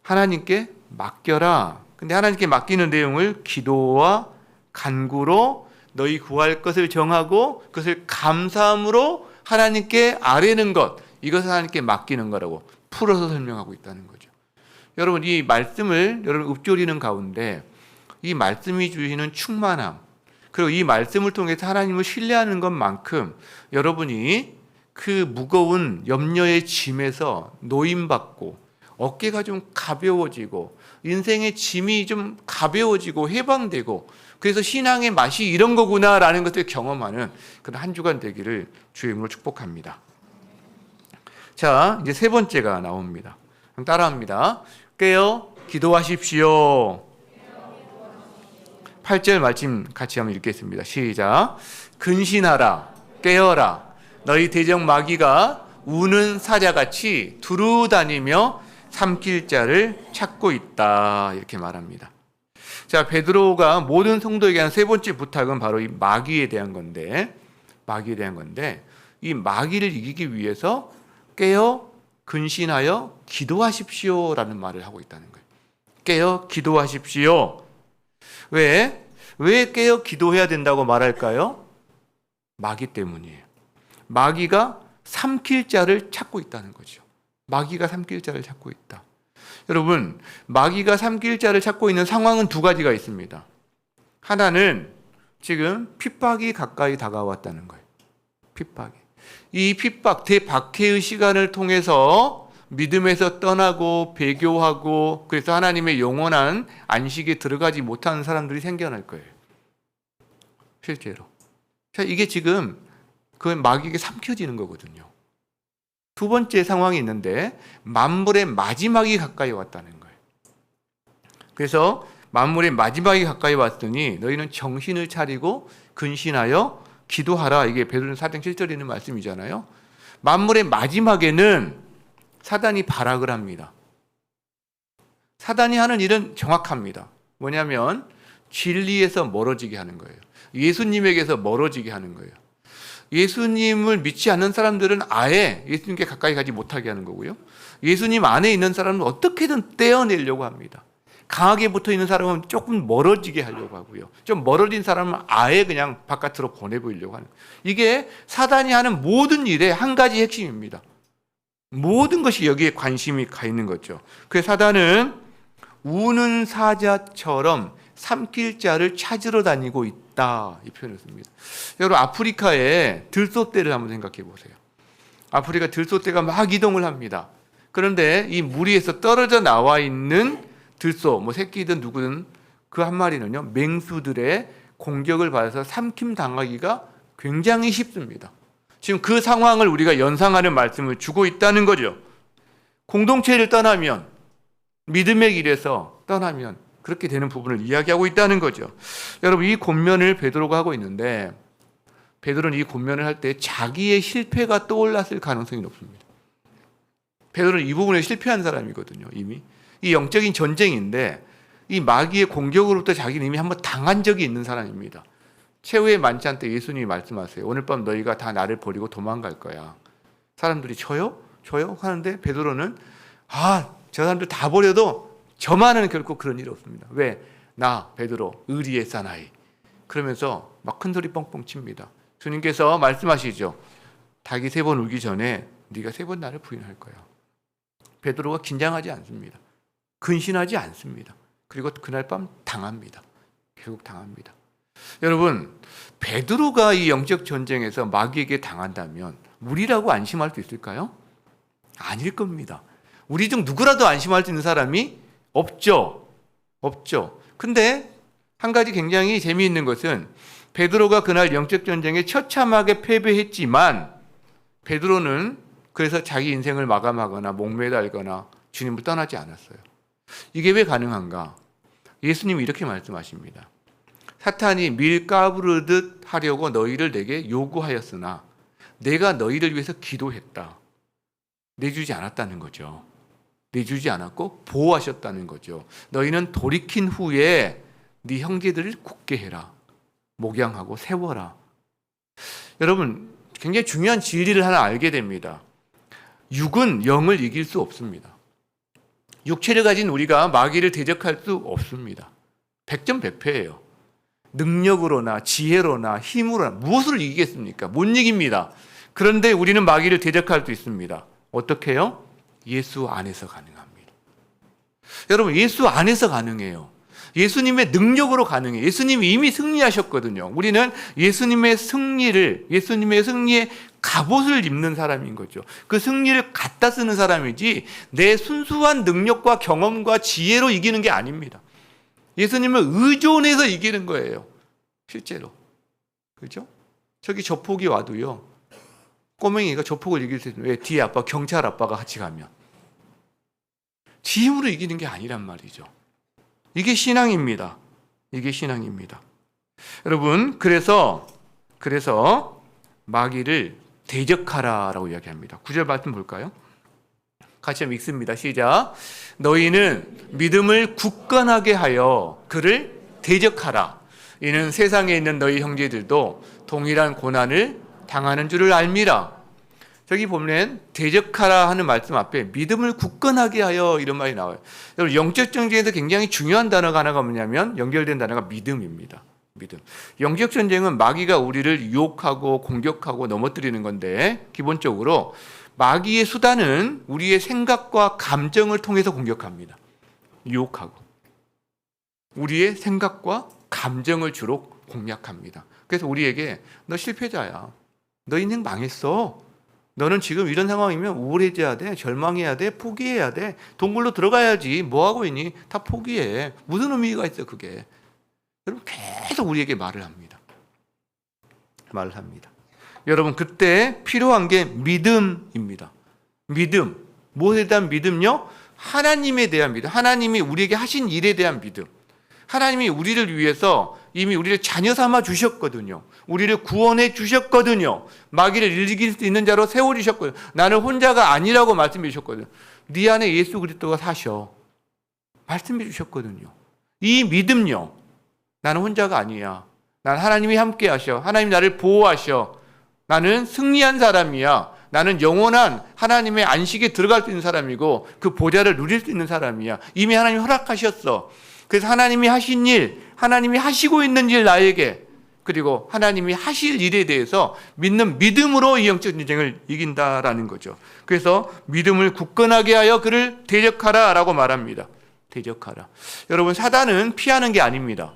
하나님께 맡겨라. 근데 하나님께 맡기는 내용을 기도와 간구로 너희 구할 것을 정하고 그것을 감사함으로 하나님께 아뢰는 것, 이것을 하나님께 맡기는 거라고 풀어서 설명하고 있다는 거죠. 여러분, 이 말씀을 여러분 읊조리는 가운데 이 말씀이 주시는 충만함, 그리고 이 말씀을 통해서 하나님을 신뢰하는 것만큼 여러분이 그 무거운 염려의 짐에서 노임받고 어깨가 좀 가벼워지고 인생의 짐이 좀 가벼워지고 해방되고, 그래서 신앙의 맛이 이런 거구나라는 것을 경험하는 그런 한 주간 되기를 주의 이름으로 축복합니다. 자, 이제 세 번째가 나옵니다. 그럼 따라합니다. 깨어 기도하십시오. 8절 말씀 같이 한번 읽겠습니다. 시작. 근신하라, 깨어라. 너희 대적 마귀가 우는 사자같이 두루 다니며 삼킬 자를 찾고 있다. 이렇게 말합니다. 자, 베드로가 모든 성도에게 한 세 번째 부탁은 바로 이 마귀에 대한 건데, 이 마귀를 이기기 위해서 깨어 근신하여 기도하십시오라는 말을 하고 있다는 거예요. 깨어 기도하십시오. 왜 깨어 기도해야 된다고 말할까요? 마귀 때문이에요. 마귀가 삼킬 자를 찾고 있다는 거죠. 마귀가 삼킬 자를 찾고 있다. 여러분, 마귀가 삼킬 자를 찾고 있는 상황은 두 가지가 있습니다. 하나는 지금 핍박이 가까이 다가왔다는 거예요. 핍박이. 이 핍박, 대박해의 시간을 통해서 믿음에서 떠나고 배교하고, 그래서 하나님의 영원한 안식에 들어가지 못하는 사람들이 생겨날 거예요. 실제로. 자, 이게 지금 그 마귀에게 삼켜지는 거거든요. 두 번째 상황이 있는데 만물의 마지막이 가까이 왔다는 거예요. 그래서 만물의 마지막이 가까이 왔더니 너희는 정신을 차리고 근신하여 기도하라. 이게 베드로는 4장 7절에 있는 말씀이잖아요. 만물의 마지막에는 사단이 발악을 합니다. 사단이 하는 일은 정확합니다. 뭐냐면 진리에서 멀어지게 하는 거예요. 예수님에게서 멀어지게 하는 거예요. 예수님을 믿지 않는 사람들은 아예 예수님께 가까이 가지 못하게 하는 거고요. 예수님 안에 있는 사람은 어떻게든 떼어내려고 합니다. 강하게 붙어 있는 사람은 조금 멀어지게 하려고 하고요. 좀 멀어진 사람은 아예 그냥 바깥으로 보내보려고 하는 거예요. 이게 사단이 하는 모든 일의 한 가지 핵심입니다. 모든 것이 여기에 관심이 가 있는 거죠. 그래서 사단은 우는 사자처럼 삼킬 자를 찾으러 다니고 있다, 이 표현을 씁니다. 여러분, 아프리카의 들소떼를 한번 생각해 보세요. 아프리카 들소떼가 막 이동을 합니다. 그런데 이 무리에서 떨어져 나와 있는 들소, 뭐 새끼든 누구든 그 한 마리는요, 맹수들의 공격을 받아서 삼킴 당하기가 굉장히 쉽습니다. 지금 그 상황을 우리가 연상하는 말씀을 주고 있다는 거죠. 공동체를 떠나면, 믿음의 길에서 떠나면 그렇게 되는 부분을 이야기하고 있다는 거죠. 여러분, 이 권면을 베드로가 하고 있는데, 베드로는 이 권면을 할 때 자기의 실패가 떠올랐을 가능성이 높습니다. 베드로는 이 부분에 실패한 사람이거든요. 이미 이 영적인 전쟁인데 이 마귀의 공격으로부터 자기는 이미 한번 당한 적이 있는 사람입니다. 최후의 만찬 때 예수님이 말씀하세요. 오늘 밤 너희가 다 나를 버리고 도망갈 거야. 사람들이 저요? 하는데 베드로는 저 사람들 다 버려도 저만은 결코 그런 일이 없습니다. 왜? 나 베드로 의리의 사나이. 그러면서 막 큰 소리 뻥뻥 칩니다. 주님께서 말씀하시죠. 닭이 3번 울기 전에 네가 3번 나를 부인할 거야. 베드로가 긴장하지 않습니다. 근신하지 않습니다. 그리고 그날 밤 당합니다. 결국 당합니다. 여러분, 베드로가 이 영적 전쟁에서 마귀에게 당한다면 우리라고 안심할 수 있을까요? 아닐 겁니다. 우리 중 누구라도 안심할 수 있는 사람이 없죠. 근데 한 가지 굉장히 재미있는 것은 베드로가 그날 영적 전쟁에 처참하게 패배했지만 베드로는 그래서 자기 인생을 마감하거나 목매달거나 주님을 떠나지 않았어요. 이게 왜 가능한가? 예수님이 이렇게 말씀하십니다. 사탄이 밀 까부르듯 하려고 너희를 내게 요구하였으나 내가 너희를 위해서 기도했다. 내주지 않았다는 거죠. 내주지 않았고 보호하셨다는 거죠. 너희는 돌이킨 후에 네 형제들을 굳게 해라. 목양하고 세워라. 여러분, 굉장히 중요한 진리를 하나 알게 됩니다. 육은 영을 이길 수 없습니다. 육체를 가진 우리가 마귀를 대적할 수 없습니다. 100점 100패예요. 능력으로나 지혜로나 힘으로나 무엇을 이기겠습니까? 못 이깁니다. 그런데 우리는 마귀를 대적할 수 있습니다. 어떻게 해요? 예수 안에서 가능합니다. 여러분, 예수 안에서 가능해요. 예수님의 능력으로 가능해요. 예수님이 이미 승리하셨거든요. 우리는 예수님의 승리의 갑옷을 입는 사람인 거죠. 그 승리를 갖다 쓰는 사람이지 내 순수한 능력과 경험과 지혜로 이기는 게 아닙니다. 예수님을 의존해서 이기는 거예요. 실제로. 그렇죠? 저기 조폭이 와도요. 꼬맹이가 조폭을 이길 수 있는, 왜? 뒤에 경찰 아빠가 같이 가면. 지 힘으로 이기는 게 아니란 말이죠. 이게 신앙입니다. 이게 신앙입니다. 여러분, 그래서 마귀를 대적하라라고 이야기합니다. 9절 말씀 볼까요? 같이 한번 읽습니다. 시작. 너희는 믿음을 굳건하게 하여 그를 대적하라. 이는 세상에 있는 너희 형제들도 동일한 고난을 당하는 줄을 알미라. 저기 보면 대적하라 하는 말씀 앞에 믿음을 굳건하게 하여 이런 말이 나와요. 여러분, 영적 전쟁에서 굉장히 중요한 단어가 하나가 뭐냐면 연결된 단어가 믿음입니다. 믿음. 영적 전쟁은 마귀가 우리를 유혹하고 공격하고 넘어뜨리는 건데 기본적으로 마귀의 수단은 우리의 생각과 감정을 통해서 공격합니다. 유혹하고 우리의 생각과 감정을 주로 공략합니다. 그래서 우리에게 너 실패자야. 너 인생 망했어. 너는 지금 이런 상황이면 우울해져야 돼. 절망해야 돼. 포기해야 돼. 동굴로 들어가야지. 뭐하고 있니? 다 포기해. 무슨 의미가 있어 그게. 여러분, 계속 우리에게 말을 합니다. 여러분, 그때 필요한 게 믿음입니다. 믿음. 무엇에 대한 믿음요? 하나님에 대한 믿음. 하나님이 우리에게 하신 일에 대한 믿음. 하나님이 우리를 위해서 이미 우리를 자녀 삼아 주셨거든요. 우리를 구원해 주셨거든요. 마귀를 이길 수 있는 자로 세워주셨거든요. 나는 혼자가 아니라고 말씀해 주셨거든요. 네 안에 예수 그리스도가 사셔. 말씀해 주셨거든요. 이 믿음요. 나는 혼자가 아니야. 난 하나님이 함께 하셔. 하나님이 나를 보호하셔. 나는 승리한 사람이야. 나는 영원한 하나님의 안식에 들어갈 수 있는 사람이고 그 보좌를 누릴 수 있는 사람이야. 이미 하나님이 허락하셨어. 그래서 하나님이 하신 일, 하나님이 하시고 있는 일 나에게, 그리고 하나님이 하실 일에 대해서 믿는 믿음으로 이 영적 전쟁을 이긴다라는 거죠. 그래서 믿음을 굳건하게 하여 그를 대적하라라고 말합니다. 대적하라. 여러분, 사단은 피하는 게 아닙니다.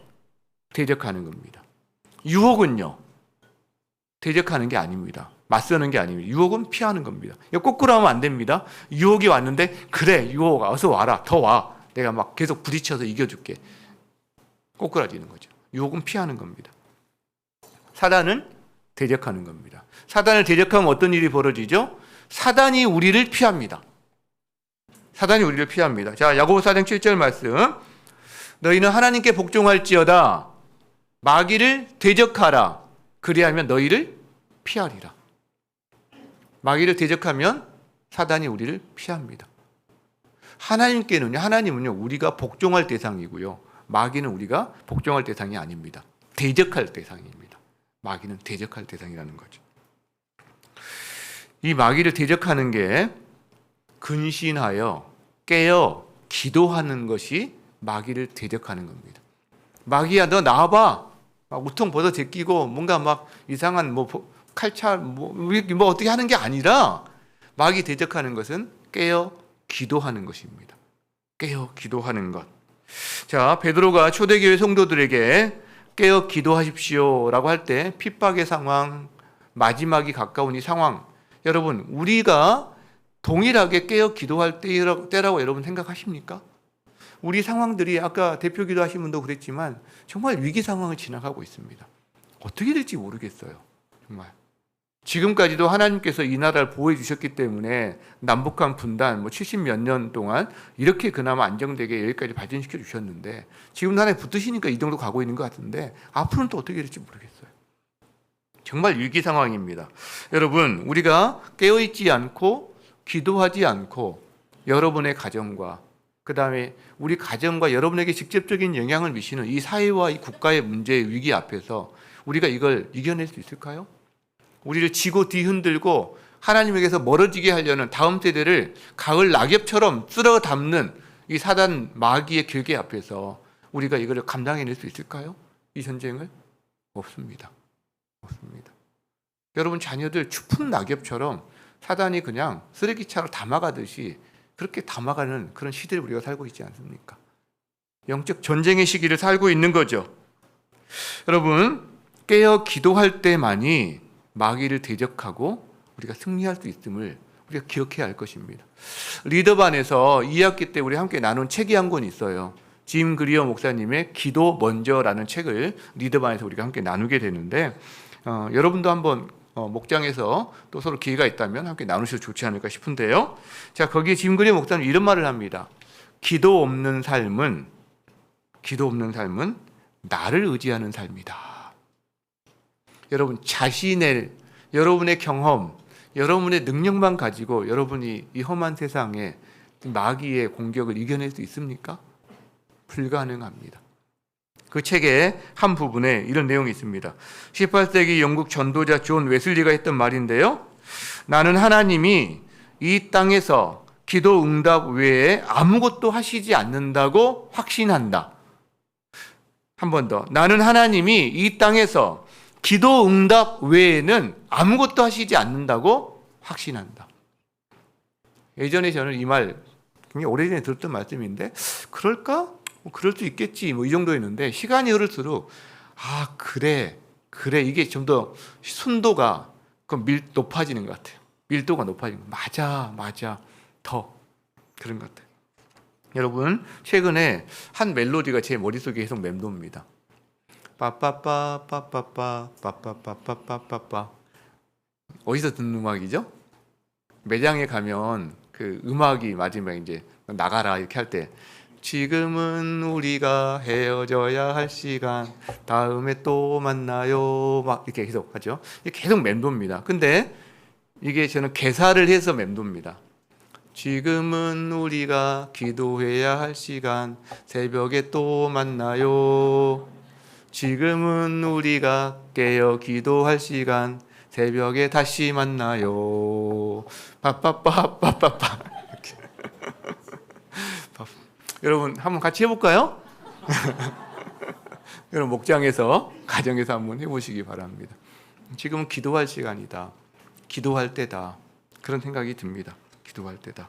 대적하는 겁니다. 유혹은요, 대적하는 게 아닙니다. 맞서는 게 아닙니다. 유혹은 피하는 겁니다. 거꾸로 하면 안 됩니다. 유혹이 왔는데 그래, 유혹아, 어서 와라, 더 와. 내가 막 계속 부딪혀서 이겨줄게. 꼬꾸라지는 거죠. 유혹은 피하는 겁니다. 사단은 대적하는 겁니다. 사단을 대적하면 어떤 일이 벌어지죠? 사단이 우리를 피합니다. 사단이 우리를 피합니다. 자, 야고보서 4장 7절 말씀. 너희는 하나님께 복종할지어다. 마귀를 대적하라. 그리하면 너희를 피하리라. 마귀를 대적하면 사단이 우리를 피합니다. 하나님은요, 우리가 복종할 대상이고요. 마귀는 우리가 복종할 대상이 아닙니다. 대적할 대상입니다. 마귀는 대적할 대상이라는 거죠. 이 마귀를 대적하는 게 근신하여 깨어 기도하는 것이 마귀를 대적하는 겁니다. 마귀야, 너 나와봐. 막 우통 벗어 제끼고 뭔가 막 이상한 칼찰 어떻게 하는 게 아니라 마귀 대적하는 것은 깨어 기도하는 것입니다. 깨어 기도하는 것. 자, 베드로가 초대교회 성도들에게 깨어 기도하십시오라고 할 때 핍박의 상황, 마지막이 가까운 이 상황, 여러분, 우리가 동일하게 깨어 기도할 때라고 여러분 생각하십니까? 우리 상황들이 아까 대표 기도하신 분도 그랬지만 정말 위기 상황을 지나가고 있습니다. 어떻게 될지 모르겠어요. 정말. 지금까지도 하나님께서 이 나라를 보호해 주셨기 때문에 남북한 분단 70몇 년 동안 이렇게 그나마 안정되게 여기까지 발전시켜 주셨는데 지금 하나님 붙으시니까 이 정도 가고 있는 것 같은데 앞으로는 또 어떻게 될지 모르겠어요. 정말 위기 상황입니다. 여러분, 우리가 깨어있지 않고 기도하지 않고 여러분의 가정과 그 다음에 우리 가정과 여러분에게 직접적인 영향을 미치는 이 사회와 이 국가의 문제의 위기 앞에서 우리가 이걸 이겨낼 수 있을까요? 우리를 지고 뒤흔들고 하나님에게서 멀어지게 하려는 다음 세대를 가을 낙엽처럼 쓸어 담는 이 사단 마귀의 결계 앞에서 우리가 이걸 감당해낼 수 있을까요? 이 전쟁을? 없습니다. 없습니다. 여러분 자녀들 추푼 낙엽처럼 사단이 그냥 쓰레기차로 담아가듯이 그렇게 담아가는 그런 시대를 우리가 살고 있지 않습니까? 영적 전쟁의 시기를 살고 있는 거죠. 여러분, 깨어 기도할 때만이 마귀를 대적하고 우리가 승리할 수 있음을 우리가 기억해야 할 것입니다. 리더반에서 2학기 때 우리 함께 나눈 책이 한 권 있어요. 짐 그리어 목사님의 기도 먼저라는 책을 리더반에서 우리가 함께 나누게 되는데 여러분도 한번 목장에서 또 서로 기회가 있다면 함께 나누셔도 좋지 않을까 싶은데요. 자, 거기에 짐 그리어 목사님 이런 말을 합니다. 기도 없는 삶은 나를 의지하는 삶이다. 여러분, 여러분의 경험, 여러분의 능력만 가지고 여러분이 이 험한 세상에 마귀의 공격을 이겨낼 수 있습니까? 불가능합니다. 그 책의 한 부분에 이런 내용이 있습니다. 18세기 영국 전도자 존 웨슬리가 했던 말인데요. 나는 하나님이 이 땅에서 기도 응답 외에 아무것도 하시지 않는다고 확신한다. 한 번 더. 나는 하나님이 이 땅에서 기도 응답 외에는 아무것도 하시지 않는다고 확신한다. 예전에 저는 이 말 굉장히 오래전에 들었던 말씀인데 그럴까? 그럴 수 있겠지 이 정도였는데 시간이 흐를수록 그래 이게 좀 더 순도가 높아지는 것 같아요. 밀도가 높아지는 것 같아요. 맞아 더 그런 것 같아요. 여러분, 최근에 한 멜로디가 제 머릿속에 계속 맴돕니다. 빠빠빠 빠빠빠 빠빠빠빠빠빠. 어디서 듣는 음악이죠? 매장에 가면 그 음악이 마지막에 이제 나가라 이렇게 할 때 지금은 우리가 헤어져야 할 시간, 다음에 또 만나요 막 이렇게 계속 하죠. 이게 계속 맴돕니다. 근데 이게 저는 개사를 해서 맴돕니다. 지금은 우리가 기도해야 할 시간, 새벽에 또 만나요. 지금은 우리가 깨어 기도할 시간, 새벽에 다시 만나요. 빠빠빠빠빠빠. 이렇게. 여러분 한번 같이 해볼까요? 여러분 목장에서 가정에서 한번 해보시기 바랍니다. 지금은 기도할 시간이다. 기도할 때다. 그런 생각이 듭니다. 기도할 때다.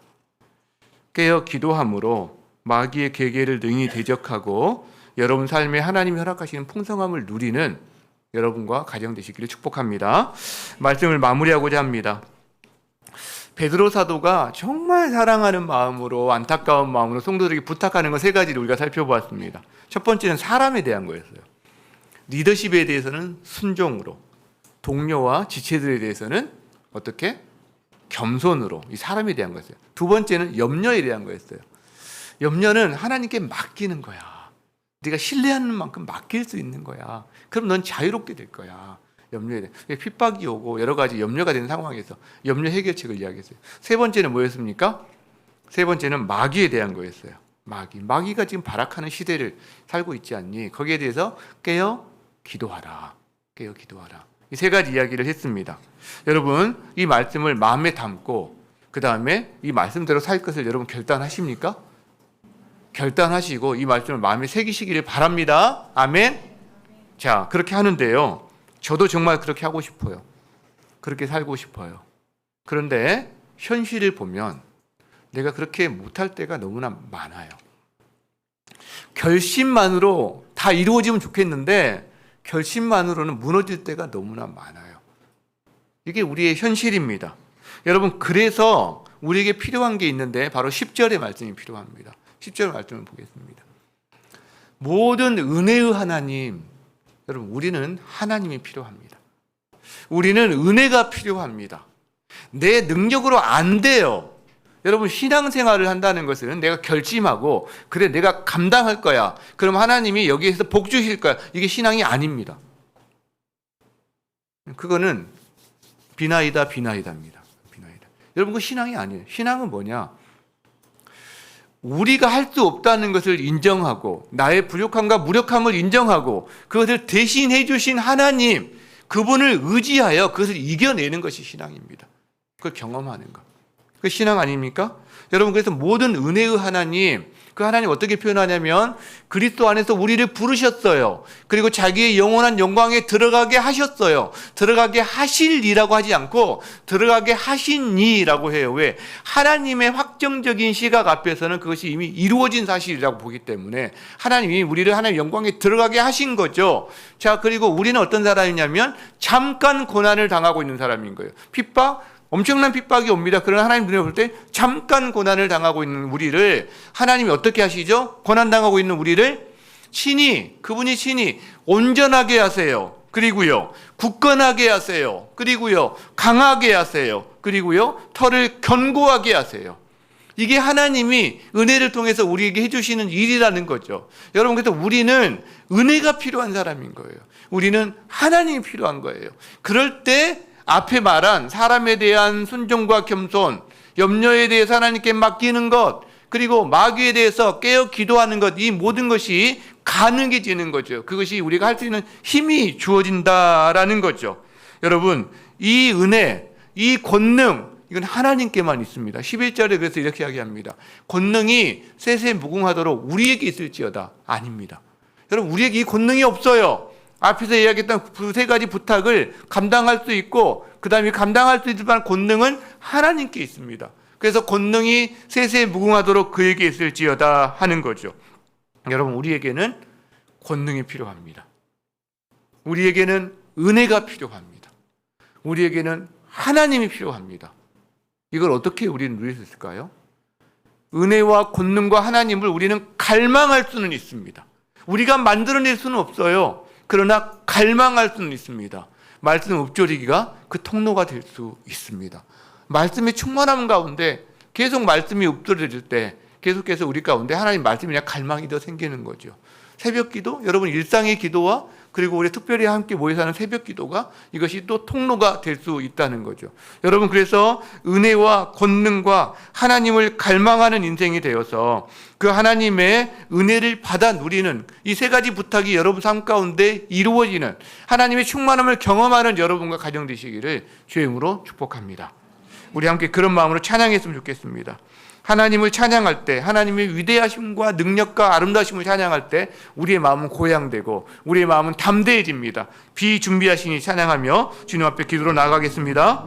깨어 기도함으로 마귀의 계계를 능히 대적하고 여러분 삶에 하나님이 허락하시는 풍성함을 누리는 여러분과 가정 되시기를 축복합니다. 말씀을 마무리하고자 합니다. 베드로 사도가 정말 사랑하는 마음으로 안타까운 마음으로 성도들에게 부탁하는 것 세 가지를 우리가 살펴보았습니다. 첫 번째는 사람에 대한 거였어요. 리더십에 대해서는 순종으로, 동료와 지체들에 대해서는 어떻게? 겸손으로, 이 사람에 대한 거였어요. 두 번째는 염려에 대한 거였어요. 염려는 하나님께 맡기는 거야. 네가 신뢰하는 만큼 맡길 수 있는 거야. 그럼 넌 자유롭게 될 거야. 염려에 대해 핍박이 오고 여러 가지 염려가 되는 상황에서 염려 해결책을 이야기했어요. 세 번째는 뭐였습니까? 세 번째는 마귀에 대한 거였어요. 마귀가 지금 발악하는 시대를 살고 있지 않니? 거기에 대해서 깨어 기도하라. 깨어 기도하라. 이 세 가지 이야기를 했습니다. 여러분, 이 말씀을 마음에 담고 그 다음에 이 말씀대로 살 것을 여러분 결단하십니까? 결단하시고 이 말씀을 마음에 새기시기를 바랍니다. 아멘. 자, 그렇게 하는데요. 저도 정말 그렇게 하고 싶어요. 그렇게 살고 싶어요. 그런데 현실을 보면 내가 그렇게 못할 때가 너무나 많아요. 결심만으로 다 이루어지면 좋겠는데 결심만으로는 무너질 때가 너무나 많아요. 이게 우리의 현실입니다. 여러분, 그래서 우리에게 필요한 게 있는데 바로 10절의 말씀이 필요합니다. 10절 말씀을 보겠습니다. 모든 은혜의 하나님, 여러분, 우리는 하나님이 필요합니다. 우리는 은혜가 필요합니다. 내 능력으로 안 돼요. 여러분, 신앙생활을 한다는 것은 내가 결심하고 그래 내가 감당할 거야. 그럼 하나님이 여기에서 복 주실 거야. 이게 신앙이 아닙니다. 그거는 비나이다입니다. 여러분, 그 신앙이 아니에요. 신앙은 뭐냐? 우리가 할 수 없다는 것을 인정하고 나의 부족함과 무력함을 인정하고 그것을 대신해 주신 하나님, 그분을 의지하여 그것을 이겨내는 것이 신앙입니다. 그걸 경험하는 것. 그 신앙 아닙니까? 여러분, 그래서 모든 은혜의 하나님, 그 하나님 어떻게 표현하냐면 그리스도 안에서 우리를 부르셨어요. 그리고 자기의 영원한 영광에 들어가게 하셨어요. 들어가게 하실이라고 하지 않고 들어가게 하신이라고 해요. 왜? 하나님의 확정적인 시각 앞에서는 그것이 이미 이루어진 사실이라고 보기 때문에 하나님이 우리를 하나님의 영광에 들어가게 하신 거죠. 자, 그리고 우리는 어떤 사람이냐면 잠깐 고난을 당하고 있는 사람인 거예요. 핍박? 엄청난 핍박이 옵니다. 그러나 하나님 눈에 볼 때 잠깐 고난을 당하고 있는 우리를 하나님이 어떻게 하시죠? 고난당하고 있는 우리를 그분이 친히 온전하게 하세요. 그리고요, 굳건하게 하세요. 그리고요, 강하게 하세요. 그리고요, 털을 견고하게 하세요. 이게 하나님이 은혜를 통해서 우리에게 해주시는 일이라는 거죠. 여러분, 그래서 우리는 은혜가 필요한 사람인 거예요. 우리는 하나님이 필요한 거예요. 그럴 때 앞에 말한 사람에 대한 순종과 겸손, 염려에 대해서 하나님께 맡기는 것, 그리고 마귀에 대해서 깨어 기도하는 것, 이 모든 것이 가능해지는 거죠. 그것이 우리가 할 수 있는 힘이 주어진다라는 거죠. 여러분, 이 은혜, 이 권능, 이건 하나님께만 있습니다. 11절에 그래서 이렇게 이야기합니다. 권능이 세세무궁하도록 우리에게 있을지어다. 아닙니다. 여러분, 우리에게 이 권능이 없어요. 앞에서 이야기했던 그 세 가지 부탁을 감당할 수 있고, 그 다음에 감당할 수 있지만 권능은 하나님께 있습니다. 그래서 권능이 세세무궁하도록 그에게 있을지어다 하는 거죠. 여러분, 우리에게는 권능이 필요합니다. 우리에게는 은혜가 필요합니다. 우리에게는 하나님이 필요합니다. 이걸 어떻게 우리는 누릴 수 있을까요? 은혜와 권능과 하나님을 우리는 갈망할 수는 있습니다. 우리가 만들어낼 수는 없어요. 그러나 갈망할 수는 있습니다. 말씀 읊조리기가 그 통로가 될 수 있습니다. 말씀의 충만함 가운데 계속 말씀이 읊조려질 때 계속해서 우리 가운데 하나님 말씀이 그냥 갈망이 더 생기는 거죠. 새벽 기도, 여러분 일상의 기도와 그리고 우리 특별히 함께 모여서 하는 새벽 기도가 이것이 또 통로가 될 수 있다는 거죠. 여러분, 그래서 은혜와 권능과 하나님을 갈망하는 인생이 되어서 그 하나님의 은혜를 받아 누리는 이 세 가지 부탁이 여러분 삶 가운데 이루어지는 하나님의 충만함을 경험하는 여러분과 가정 되시기를 주의 이름으로 축복합니다. 우리 함께 그런 마음으로 찬양했으면 좋겠습니다. 하나님을 찬양할 때, 하나님의 위대하심과 능력과 아름다우심을 찬양할 때 우리의 마음은 고향되고 우리의 마음은 담대해집니다. 비준비하시니 찬양하며 주님 앞에 기도로 나가겠습니다.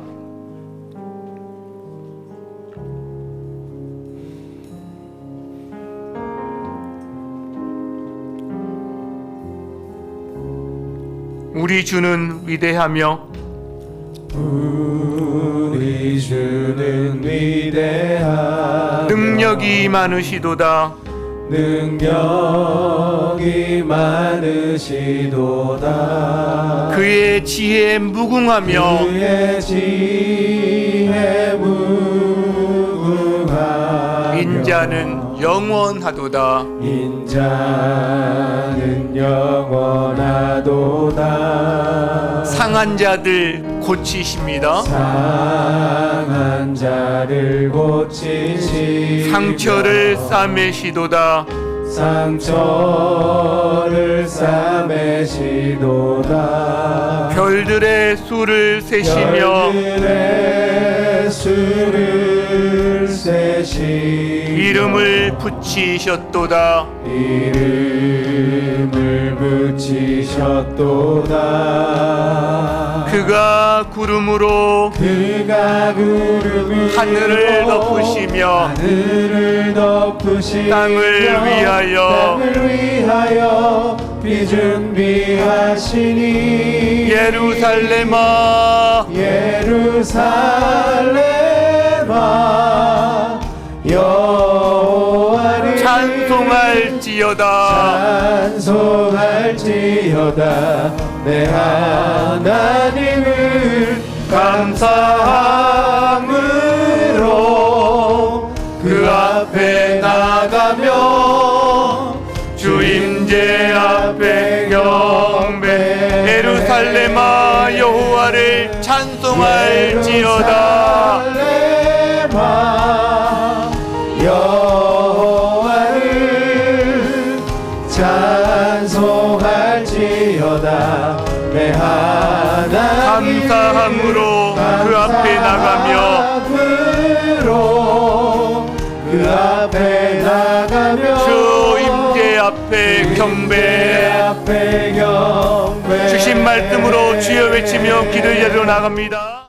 우리 주는 위대하며 우리 주는 위대하며 능력이 많으시도다. 능력이 많으시도다. 그의 지혜 무궁하며 그의 지혜 무궁하며 인자는 영원하도다. 인자는 영원하도다. 상한 자들 고치십니다. 상한 자를 고치시 상처를 싸매시도다. 상처를 싸매시도다. 별들의 수를 세시며 별들의 수를 세시 이름을 붙이셨도다. 이름을 붙이셨도다. 그가 구름으로 하늘을 덮으시며 땅을 위하여 비준비하시니 예루살렘아 여호와를 찬송할지어다. 내 하나님을 감사함으로 그 앞에 나가며 주임제 앞에 경배. 예루살렘아 여호와를 찬송할지어다. 여호와를 찬송할지어다. 내 하나님 감사함으로 그 앞에 나가며 그 앞에 나가며 경배 앞에 경배 주신 말씀으로 주여 외치며 기도의 자리로 나갑니다.